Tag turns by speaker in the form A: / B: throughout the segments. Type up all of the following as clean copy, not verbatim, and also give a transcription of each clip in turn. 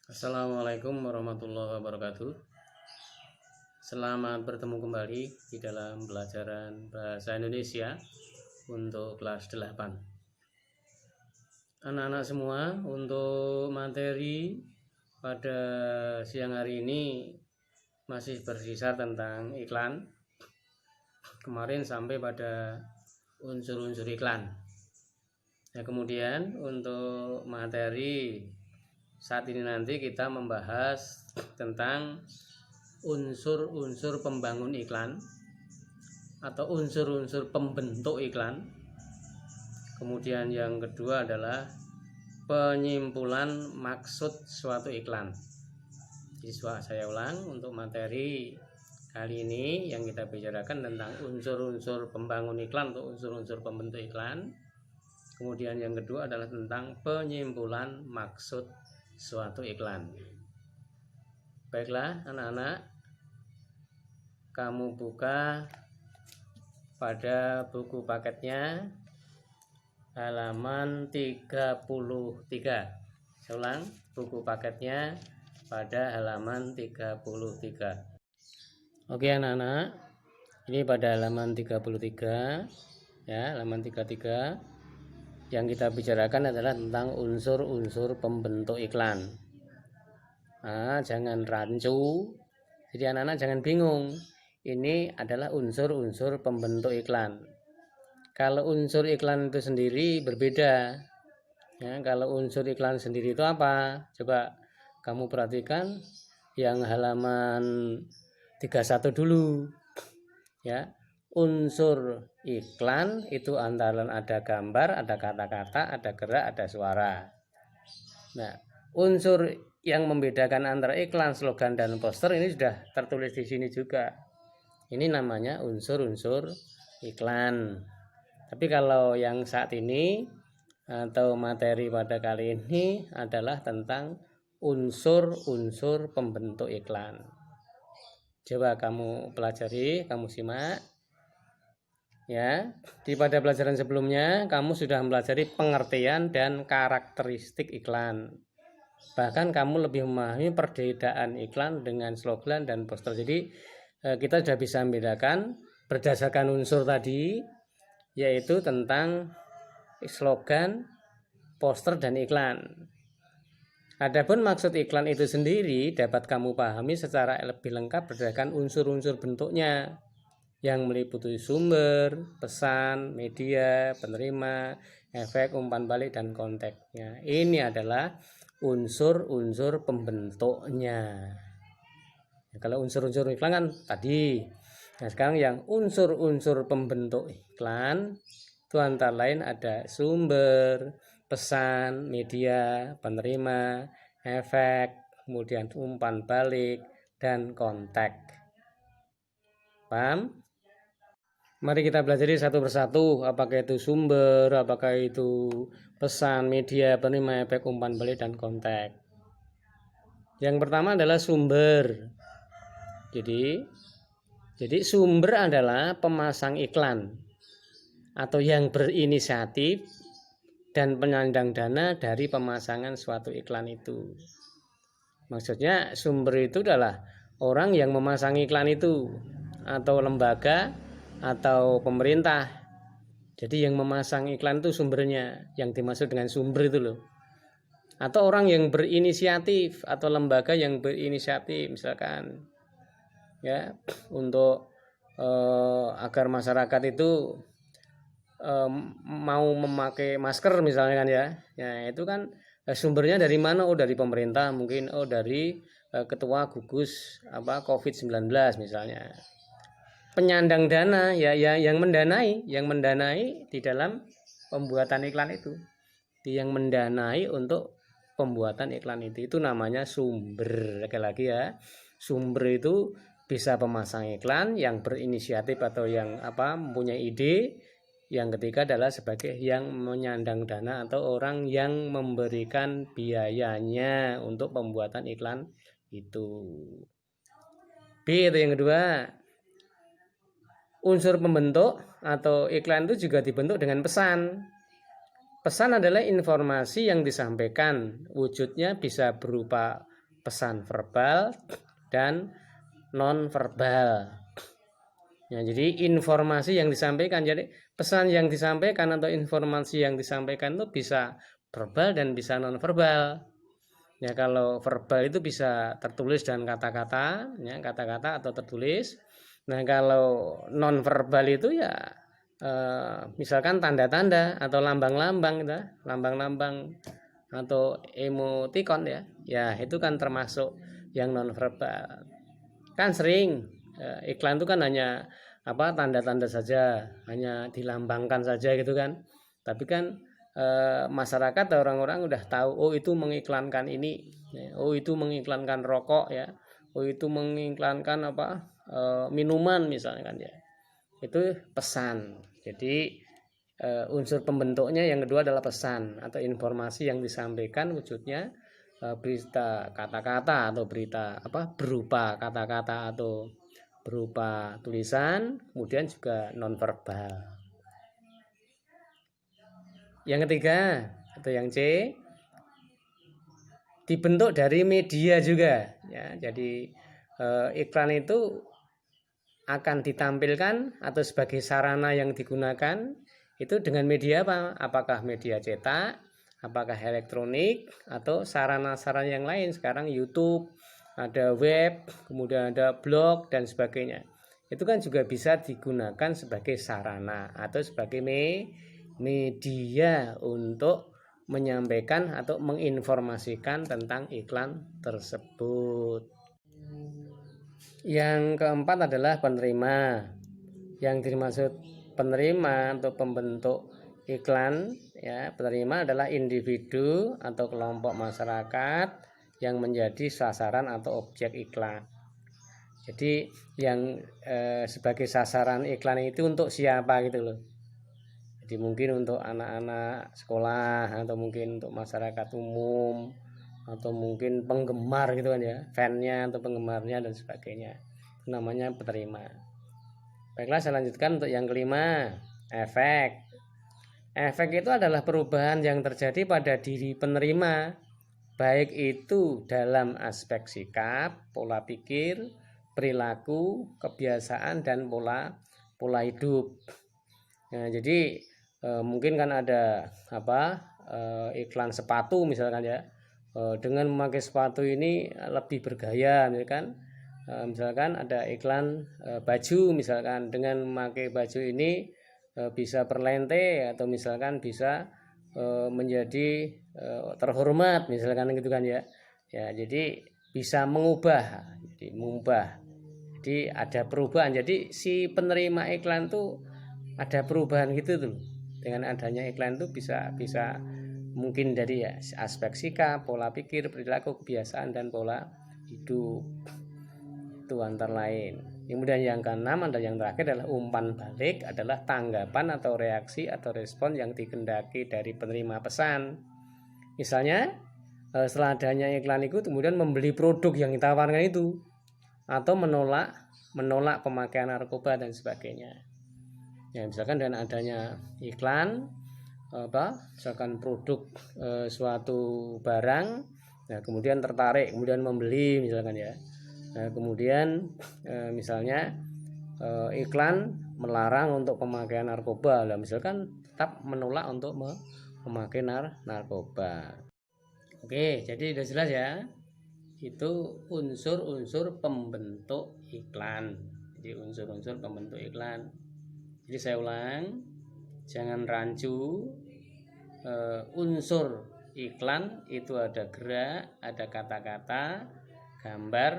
A: Assalamualaikum warahmatullahi wabarakatuh. Selamat bertemu kembali di dalam pelajaran Bahasa Indonesia untuk kelas 8. Anak-anak semua, untuk materi pada siang hari ini masih bersisa tentang iklan. Kemarin sampai pada unsur-unsur iklan. Nah, kemudian untuk materi saat ini nanti kita membahas tentang unsur-unsur pembangun iklan atau unsur-unsur pembentuk iklan. Kemudian yang kedua adalah penyimpulan maksud suatu iklan. Jadi saya ulang, untuk materi kali ini yang kita bicarakan tentang unsur-unsur pembangun iklan atau unsur-unsur pembentuk iklan. Kemudian yang kedua adalah tentang penyimpulan maksud suatu iklan. Baiklah anak-anak, kamu buka pada buku paketnya halaman 33. Saya ulang, buku paketnya pada halaman 33. Oke anak-anak, ini pada halaman 33 ya, halaman 33. Yang kita bicarakan adalah tentang unsur-unsur pembentuk iklan. Jangan rancu, jadi anak-anak jangan bingung. Ini adalah unsur-unsur pembentuk iklan. Kalau unsur iklan itu sendiri berbeda. Ya, kalau unsur iklan sendiri itu apa? Coba kamu perhatikan yang halaman 31 dulu. Ya. Unsur iklan itu antara ada gambar, ada kata-kata, ada gerak, ada suara. Nah, unsur yang membedakan antara iklan, slogan, dan poster ini sudah tertulis di sini juga. Ini namanya unsur-unsur iklan. Tapi kalau yang saat ini atau materi pada kali ini adalah tentang unsur-unsur pembentuk iklan. Coba kamu pelajari, kamu simak. Ya, pada pelajaran sebelumnya kamu sudah mempelajari pengertian dan karakteristik iklan. Bahkan kamu lebih memahami perbedaan iklan dengan slogan dan poster. Jadi kita sudah bisa membedakan berdasarkan unsur tadi, yaitu tentang slogan, poster, dan iklan. Adapun maksud iklan itu sendiri dapat kamu pahami secara lebih lengkap berdasarkan unsur-unsur bentuknya, yang meliputi sumber, pesan, media, penerima, efek, umpan balik, dan konteksnya. Ini adalah unsur-unsur pembentuknya. Kalau unsur-unsur iklan kan tadi. Nah, sekarang yang unsur-unsur pembentuk iklan itu antara lain ada sumber, pesan, media, penerima, efek, kemudian umpan balik, dan konteks. Paham? Mari kita pelajari satu persatu, apakah itu sumber, apakah itu pesan, media, penerima, efek, umpan balik, dan konteks. Yang pertama adalah sumber. Jadi sumber adalah pemasang iklan atau yang berinisiatif dan penyandang dana dari pemasangan suatu iklan itu. Maksudnya sumber itu adalah orang yang memasang iklan itu, atau lembaga atau pemerintah. Jadi yang memasang iklan itu sumbernya, yang dimaksud dengan sumber itu loh. Atau orang yang berinisiatif atau lembaga yang berinisiatif, misalkan ya, untuk agar masyarakat itu mau memakai masker misalnya kan ya. Ya itu kan sumbernya dari mana? dari pemerintah mungkin, dari ketua gugus COVID-19 misalnya. Penyandang dana ya yang mendanai di dalam pembuatan iklan itu. Yang mendanai untuk pembuatan iklan itu namanya sumber. Lagi ya, sumber itu bisa pemasang iklan yang berinisiatif atau yang mempunyai ide. Yang ketiga adalah sebagai yang menyandang dana atau orang yang memberikan biayanya untuk pembuatan iklan itu. B itu yang kedua. Unsur pembentuk atau iklan itu juga dibentuk dengan pesan. Pesan adalah informasi yang disampaikan. Wujudnya bisa berupa pesan verbal dan non verbal. Ya, jadi informasi yang disampaikan, jadi pesan yang disampaikan atau informasi yang disampaikan itu bisa verbal dan bisa non verbal. Ya, kalau verbal itu bisa tertulis dan kata-kata, ya, kata-kata atau tertulis. Nah, kalau non verbal itu ya misalkan tanda-tanda atau lambang-lambang gitu, lambang-lambang atau emoticon ya. Ya, itu kan termasuk yang non verbal. Kan sering iklan itu kan hanya tanda-tanda saja, hanya dilambangkan saja gitu kan. Tapi kan masyarakat orang-orang udah tahu, oh itu mengiklankan ini, oh itu mengiklankan rokok ya, oh itu mengiklankan minuman misalnya kan ya. Itu pesan. Jadi unsur pembentuknya yang kedua adalah pesan atau informasi yang disampaikan, wujudnya berita kata-kata atau berita berupa kata-kata atau berupa tulisan, kemudian juga nonverbal. Yang ketiga atau yang C, dibentuk dari media juga ya. Jadi iklan itu akan ditampilkan atau sebagai sarana yang digunakan itu dengan media apa? Apakah media cetak, apakah elektronik, atau sarana-sarana yang lain. Sekarang YouTube, ada web, kemudian ada blog dan sebagainya. Itu kan juga bisa digunakan sebagai sarana atau sebagai media untuk menyampaikan atau menginformasikan tentang iklan tersebut. Yang keempat adalah penerima. Yang dimaksud penerima atau pembentuk iklan ya, penerima adalah individu atau kelompok masyarakat yang menjadi sasaran atau objek iklan. Jadi yang sebagai sasaran iklan itu untuk siapa gitu loh. Jadi mungkin untuk anak-anak sekolah atau mungkin untuk masyarakat umum atau mungkin penggemar gitu kan ya, fannya atau penggemarnya dan sebagainya. Itu namanya penerima. Baiklah, saya lanjutkan untuk yang kelima, efek. Efek itu adalah perubahan yang terjadi pada diri penerima, baik itu dalam aspek sikap, pola pikir, perilaku, kebiasaan, dan pola hidup. Nah, jadi mungkin kan ada iklan sepatu misalkan ya, dengan memakai sepatu ini lebih bergaya misalkan. Misalkan ada iklan baju misalkan, dengan memakai baju ini bisa berlente atau misalkan bisa menjadi terhormat misalkan gitu kan ya. Ya, jadi bisa mengubah, jadi ada perubahan. Jadi si penerima iklan tuh ada perubahan gitu tuh. Dengan adanya iklan tuh bisa mungkin dari ya aspek sikap, pola pikir, perilaku, kebiasaan, dan pola hidup. Itu antara lain. Kemudian yang keenam ada yang terakhir adalah umpan balik, adalah tanggapan atau reaksi atau respon yang dikehendaki dari penerima pesan. Misalnya setelah adanya iklan itu kemudian membeli produk yang ditawarkan itu, atau menolak pemakaian narkoba dan sebagainya. Ya, misalkan dengan adanya iklan misalkan produk suatu barang, nah kemudian tertarik, kemudian membeli misalkan ya. Nah, kemudian misalnya iklan melarang untuk pemakaian narkoba, lah misalkan tetap menolak untuk memakai narkoba. Oke, jadi sudah jelas ya. Itu unsur-unsur pembentuk iklan. Jadi unsur-unsur pembentuk iklan. Jadi saya ulang, jangan rancu. Unsur iklan itu ada gerak, ada kata-kata, gambar,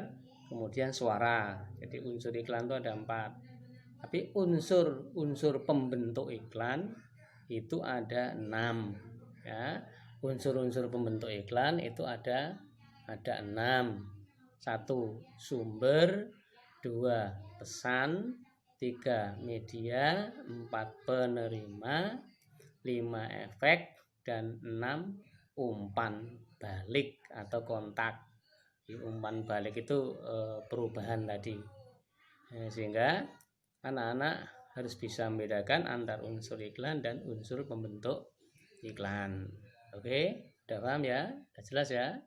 A: kemudian suara. Jadi unsur iklan itu ada 4. Tapi unsur pembentuk iklan itu ada 6 ya. Unsur-unsur pembentuk iklan itu ada 6. 1. Sumber, 2. Pesan, 3. Media, 4. Penerima, 5. Efek, dan 6. Umpan balik atau kontak. Umpan balik itu perubahan tadi, sehingga anak-anak harus bisa membedakan antar unsur iklan dan unsur pembentuk iklan. Oke, udah paham ya? Udah jelas ya?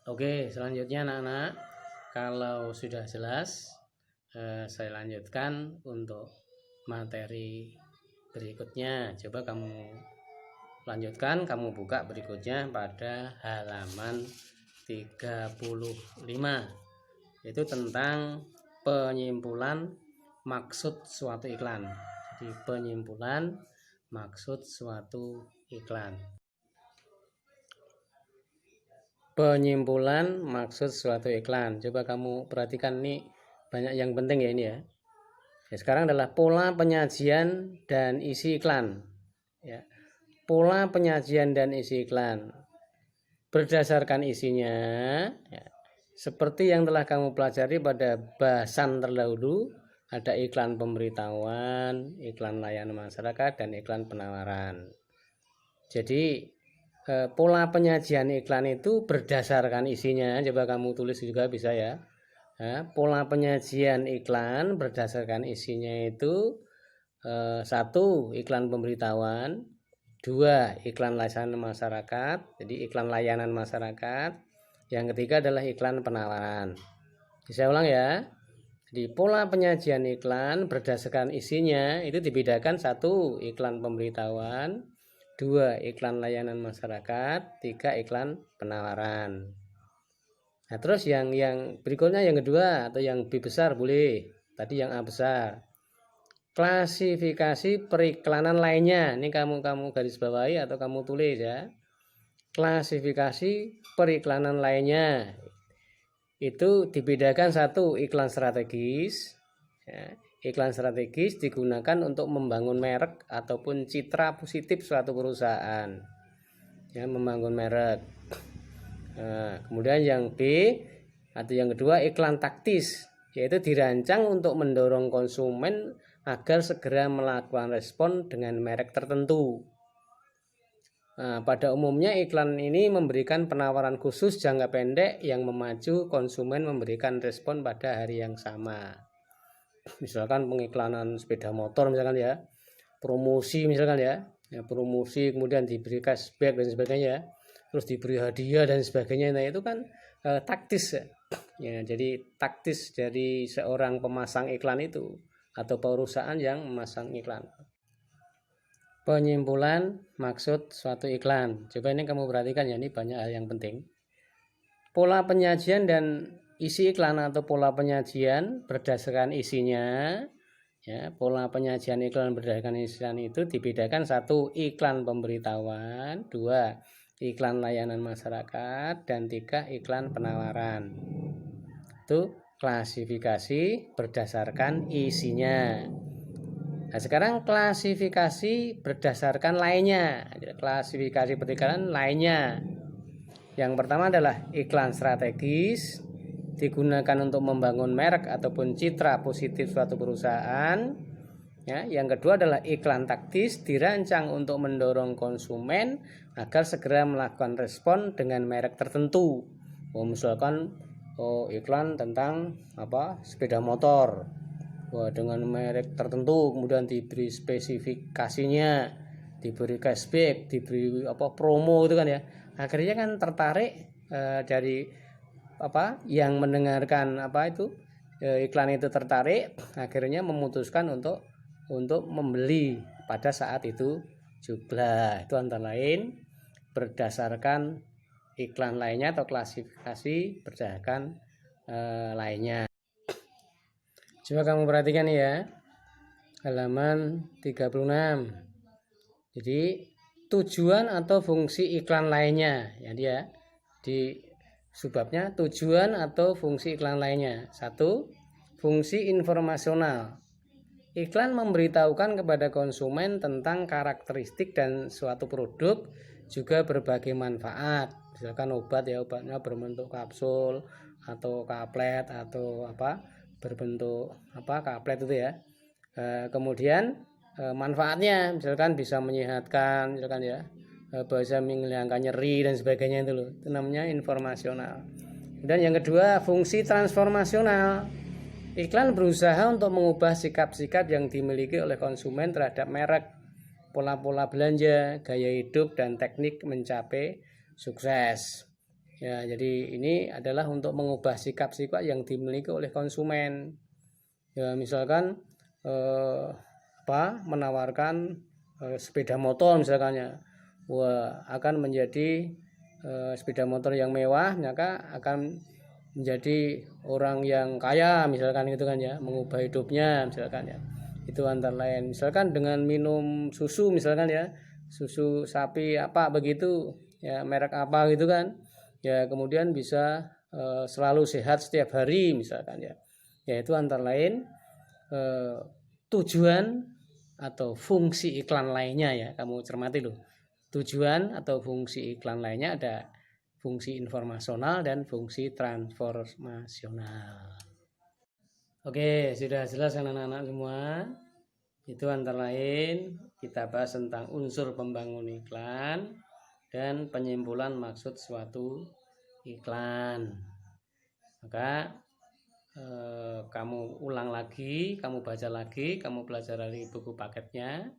A: Oke, selanjutnya anak-anak, kalau sudah jelas, saya lanjutkan untuk materi berikutnya. Coba kamu lanjutkan, kamu buka berikutnya pada halaman 35, yaitu tentang penyimpulan maksud suatu iklan. Jadi penyimpulan maksud suatu iklan. Penyimpulan maksud suatu iklan. Coba kamu perhatikan, nih banyak yang penting ya ini ya. Sekarang adalah pola penyajian dan isi iklan. Ya. Pola penyajian dan isi iklan. Berdasarkan isinya, ya, seperti yang telah kamu pelajari pada bahasan terdahulu, ada iklan pemberitahuan, iklan layanan masyarakat, dan iklan penawaran. Jadi pola penyajian iklan itu berdasarkan isinya. Coba kamu tulis juga bisa ya. Pola penyajian iklan berdasarkan isinya itu 1. Iklan pemberitahuan, 2. Iklan layanan masyarakat, jadi iklan layanan masyarakat. Yang ketiga adalah iklan penawaran. Saya ulang ya. Di pola penyajian iklan berdasarkan isinya itu dibedakan: 1. Iklan pemberitahuan, 2. Iklan layanan masyarakat, 3. Iklan penawaran. Nah, terus yang berikutnya, yang kedua atau yang B besar boleh. Tadi yang A besar. Klasifikasi periklanan lainnya. Ini kamu garis bawahi atau kamu tulis ya. Klasifikasi periklanan lainnya itu dibedakan: 1. Iklan strategis. Ya. Iklan strategis digunakan untuk membangun merek ataupun citra positif suatu perusahaan. Ya, membangun merek. Nah, kemudian yang B atau yang kedua, iklan taktis, yaitu dirancang untuk mendorong konsumen agar segera melakukan respon dengan merek tertentu. Nah, pada umumnya iklan ini memberikan penawaran khusus jangka pendek yang memacu konsumen memberikan respon pada hari yang sama. Misalkan pengiklanan sepeda motor misalkan ya, promosi misalkan ya, promosi kemudian diberi cashback dan sebagainya, terus diberi hadiah dan sebagainya. Nah itu kan taktis ya. Jadi taktis dari seorang pemasang iklan itu atau perusahaan yang memasang iklan. Penyimpulan maksud suatu iklan. Coba ini kamu perhatikan ya, ini banyak hal yang penting. Pola penyajian dan isi iklan atau pola penyajian berdasarkan isinya. Ya, pola penyajian iklan berdasarkan isinya itu dibedakan: 1. Iklan pemberitahuan, 2. Iklan layanan masyarakat, dan 3. Iklan penawaran. Itu klasifikasi berdasarkan isinya. Nah, sekarang klasifikasi berdasarkan lainnya. Klasifikasi periklanan lainnya. Yang pertama adalah iklan strategis, digunakan untuk membangun merek ataupun citra positif suatu perusahaan. Ya, yang kedua adalah iklan taktis, dirancang untuk mendorong konsumen agar segera melakukan respon dengan merek tertentu. Misalkan iklan tentang sepeda motor, dengan merek tertentu, kemudian diberi spesifikasinya, diberi cashback, diberi promo itu kan ya. Akhirnya kan tertarik dari yang mendengarkan iklan itu tertarik, akhirnya memutuskan untuk membeli pada saat itu juga. Itu antara lain berdasarkan iklan lainnya atau klasifikasi berdasarkan lainnya. Coba kamu perhatikan ya, halaman 36. Jadi tujuan atau fungsi iklan lainnya, ya dia di subbabnya tujuan atau fungsi iklan lainnya. 1. Fungsi informasional. Iklan memberitahukan kepada konsumen tentang karakteristik dan suatu produk, juga berbagai manfaat. Misalkan obat ya, obatnya berbentuk kapsul atau kaplet atau berbentuk kaplet itu ya. Kemudian manfaatnya misalkan bisa menyehatkan, misalkan ya, bisa menghilangkan nyeri dan sebagainya, itu loh. Itu namanya informasional. Dan yang kedua, fungsi transformasional. Iklan berusaha untuk mengubah sikap-sikap yang dimiliki oleh konsumen terhadap merek, pola-pola belanja, gaya hidup, dan teknik mencapai sukses. Ya, jadi ini adalah untuk mengubah sikap-sikap yang dimiliki oleh konsumen. Ya, misalkan menawarkan sepeda motor misalkan ya. Wah, akan menjadi sepeda motor yang mewah, maka akan menjadi orang yang kaya misalkan gitu kan ya, mengubah hidupnya misalkan ya. Itu antara lain. Misalkan dengan minum susu misalkan ya, susu sapi apa begitu ya, merek apa gitu kan. Ya, kemudian bisa selalu sehat setiap hari misalkan ya. Ya, itu antara lain tujuan atau fungsi iklan lainnya ya, kamu cermati loh. Tujuan atau fungsi iklan lainnya ada fungsi informasional dan fungsi transformasional. Oke, sudah jelas kan anak-anak semua? Itu antara lain kita bahas tentang unsur pembangun iklan dan penyimpulan maksud suatu iklan. Maka kamu ulang lagi, kamu baca lagi, kamu pelajari buku paketnya.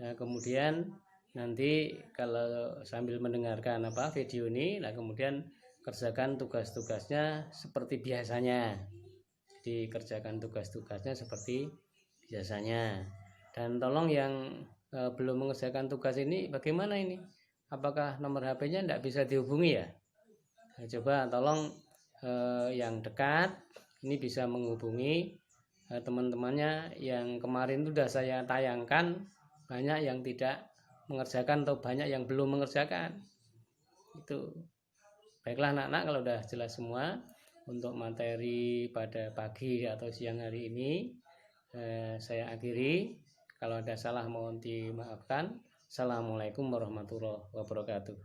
A: Nah, kemudian nanti kalau sambil mendengarkan video ini, nah kemudian kerjakan tugas-tugasnya seperti biasanya. Jadi kerjakan tugas-tugasnya seperti biasanya. Dan tolong yang belum mengerjakan tugas ini bagaimana ini? Apakah nomor HP-nya tidak bisa dihubungi ya? Nah, coba tolong yang dekat ini bisa menghubungi teman-temannya yang kemarin sudah saya tayangkan, banyak yang tidak mengerjakan atau banyak yang belum mengerjakan. Itu baiklah anak-anak, kalau sudah jelas semua untuk materi pada pagi atau siang hari ini saya akhiri. Kalau ada salah mohon dimaafkan. Assalamualaikum warahmatullahi wabarakatuh.